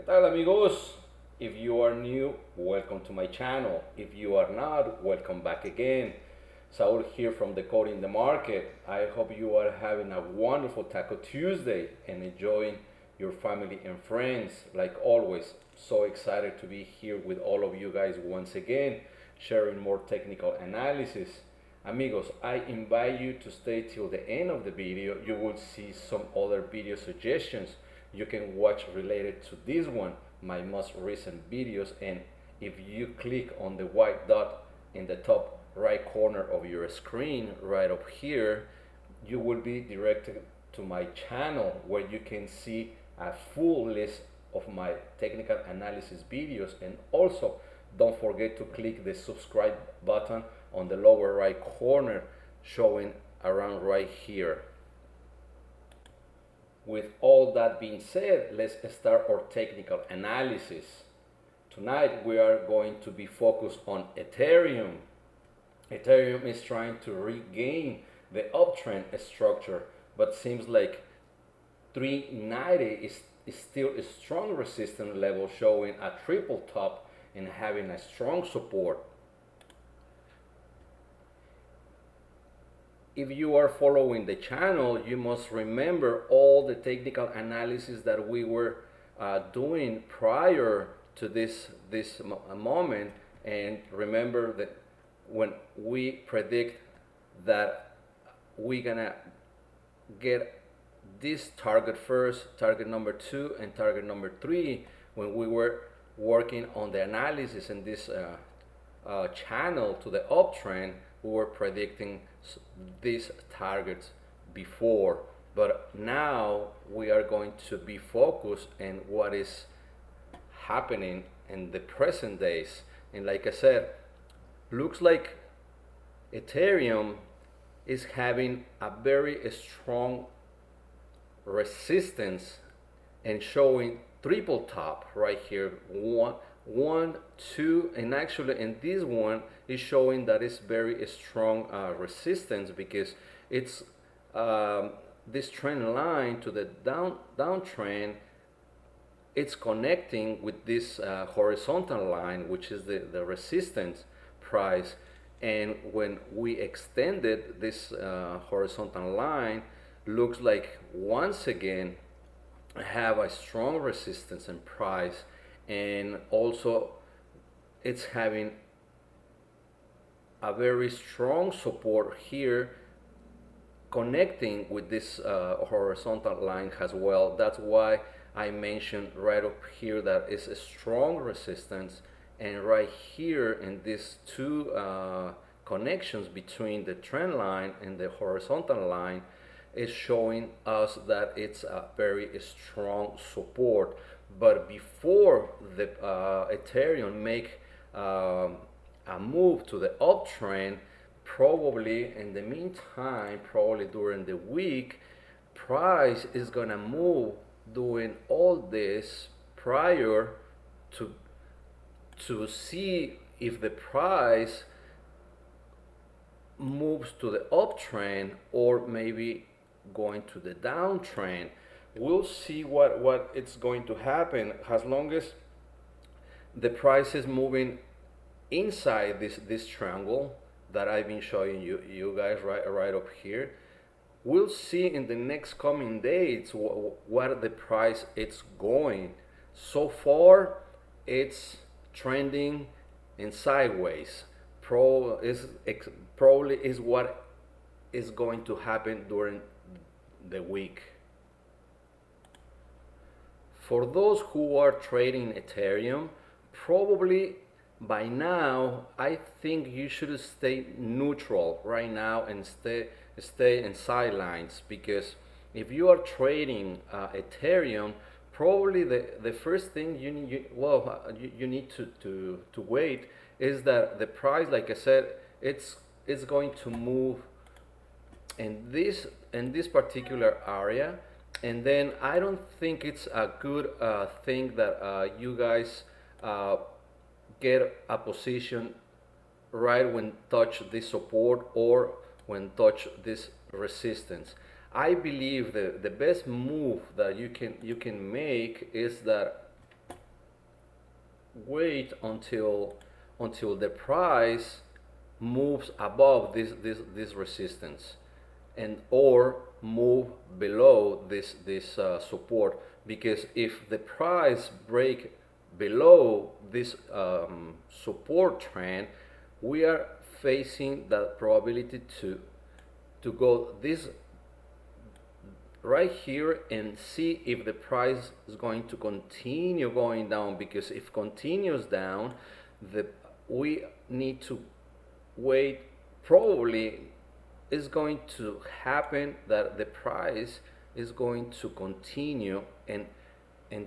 tal amigos? If you are new, welcome to my channel. If you are not, welcome back again. Saul here from Decoding the Market. I hope you are having a wonderful Taco Tuesday and enjoying your family and friends. Like always, so excited to be here with all of you guys once again, sharing more technical analysis. Amigos, I invite you to stay till the end of the video. You will see some other video suggestions you can watch related to this one, my most recent videos. And if you click on the white dot in the top right corner of your screen right up here, you will be directed to my channel where you can see a full list of my technical analysis videos. And also don't forget to click the subscribe button on the lower right corner, showing around right here. With all that being said, let's start our technical analysis. Tonight we are going to be focused on Ethereum. Ethereum is trying to regain the uptrend structure, but seems like 390 is still a strong resistance level, showing a triple top and having a strong support. If you are following the channel, you must remember all the technical analysis that we were doing prior to this moment, and remember that when we predict that we're gonna get this target first, target number 2 and target number 3, when we were working on the analysis in this channel to the uptrend, we were predicting these targets before, but now we are going to be focused on what is happening in the present days. And like I said, looks like Ethereum is having a very strong resistance and showing triple top right here, one, two, and actually in this one is showing that it's very strong resistance, because it's this trend line to the downtrend. It's connecting with this horizontal line, which is the resistance price, and when we extended this horizontal line, looks like once again have a strong resistance and price, and also it's having a very strong support here connecting with this horizontal line as well. That's why I mentioned right up here that it's a strong resistance, and right here in these two connections between the trend line and the horizontal line is showing us that it's a very strong support. But before the Ethereum make a move to the uptrend, probably in the meantime, probably during the week, price is gonna move doing all this prior to see if the price moves to the uptrend or maybe going to the downtrend. We'll see what it's going to happen. As long as the price is moving inside this triangle that I've been showing you guys right up here, we'll see in the next coming days what the price it's going. So far it's trending in sideways. Probably is what is going to happen during the week. For those who are trading Ethereum, probably by now I think you should stay neutral right now and stay in sidelines, because if you are trading Ethereum, probably the first thing you need to wait is that the price, like I said, it's going to move in this particular area. And then I don't think it's a good thing that you guys get a position right when touch this support or when touch this resistance. I believe the best move that you can make is that wait until the price moves above this resistance, and or move below this support, because if the price break below this support trend, we are facing that probability to go this right here and see if the price is going to continue going down, because if continues down, we need to wait. Probably is going to happen that the price is going to continue and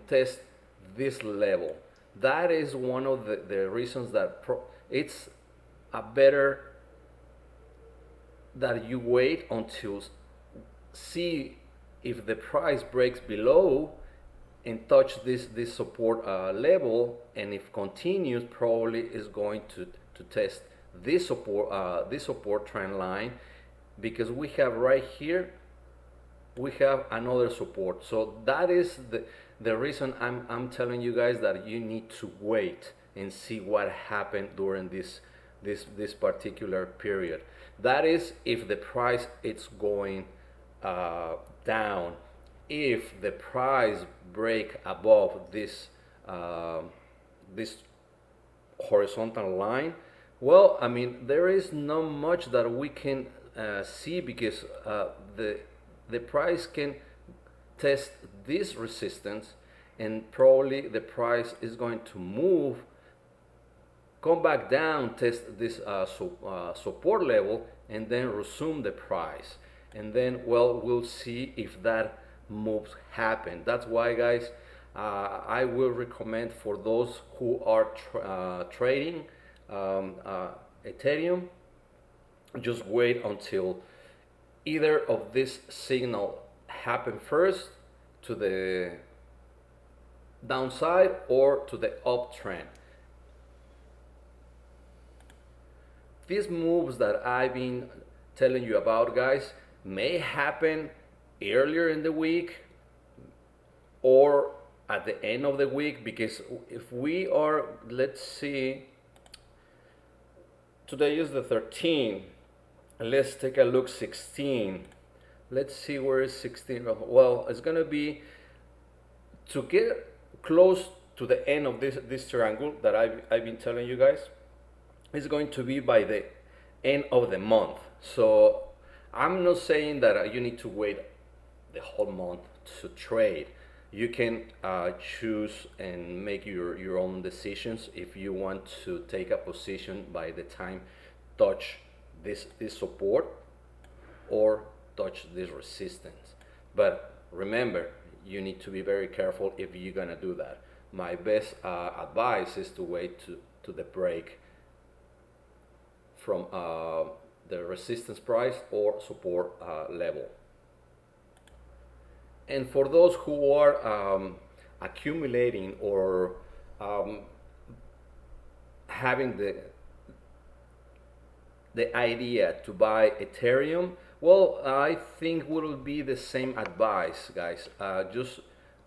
test this level. That is one of the reasons that it's a better that you wait until see if the price breaks below and touch this support level, and if continues, probably is going to test this support trend line, because we have right here we have another support. So that is the reason I'm telling you guys that you need to wait and see what happened during this particular period. That is if the price it's going down. If the price break above this this horizontal line, well, I mean, there is not much that we can see, because the price can test this resistance, and probably the price is going to move, come back down, test this support level, and then resume the price. And then, well, we'll see if that moves happen. That's why, guys, I will recommend for those who are trading Ethereum, just wait until either of this signal happen first to the downside or to the uptrend. These moves that I've been telling you about, guys, may happen earlier in the week or at the end of the week, because if we are, let's see, today is the 13th, let's take a look. 16, let's see, where is 16? Well, it's gonna be to get close to the end of this triangle that I've been telling you guys. It's going to be by the end of the month. So I'm not saying that you need to wait the whole month to trade. You can choose and make your own decisions if you want to take a position by the time touch this support or touch this resistance. But remember, you need to be very careful if you're gonna do that. My best advice is to wait to the break from the resistance price or support level. And for those who are accumulating or having the idea to buy Ethereum, well, I think will be the same advice, guys. Just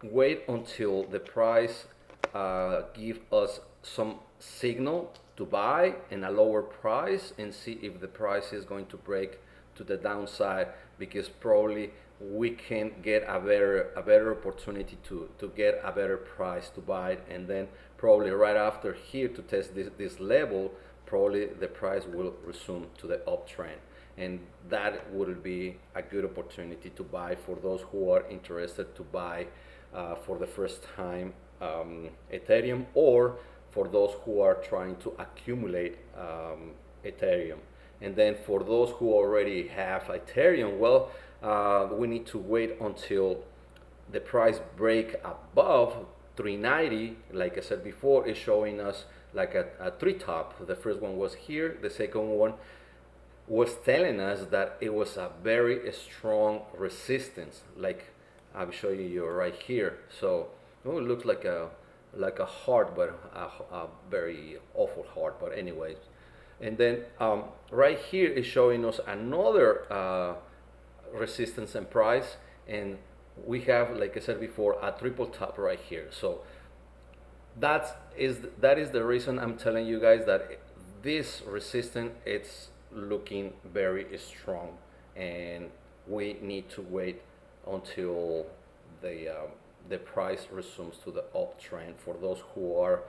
wait until the price give us some signal to buy in a lower price, and see if the price is going to break to the downside, because probably we can get a better opportunity to get a better price to buy it, and then probably right after here to test this level, probably the price will resume to the uptrend, and that would be a good opportunity to buy for those who are interested to buy for the first time Ethereum, or for those who are trying to accumulate Ethereum. And then for those who already have Ethereum, well, we need to wait until the price break above 390. Like I said before, it's showing us like a three top. The first one was here, the second one was telling us that it was a very strong resistance, like I'm showing you right here. So it looks like a heart, but a very awful heart, but anyways. And then right here is showing us another resistance and price, and we have, like I said before, a triple top right here. So That is the reason I'm telling you guys that this resistance it's looking very strong, and we need to wait until the price resumes to the uptrend. For those who are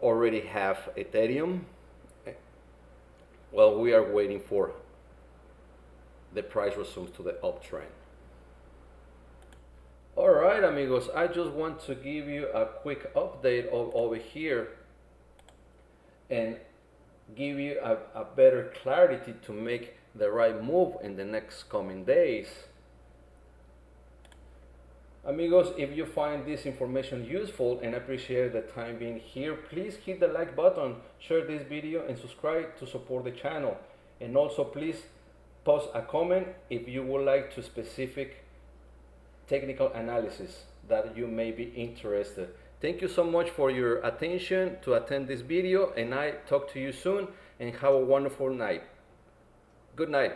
already have Ethereum, well, we are waiting for the price resumes to the uptrend. All right, amigos, I just want to give you a quick update over here and give you a better clarity to make the right move in the next coming days. Amigos, if you find this information useful and appreciate the time being here, please hit the like button, share this video, and subscribe to support the channel. And also please post a comment if you would like to specific technical analysis that you may be interested. Thank you so much for your attention to attend this video, and I talk to you soon, and have a wonderful night. Good night.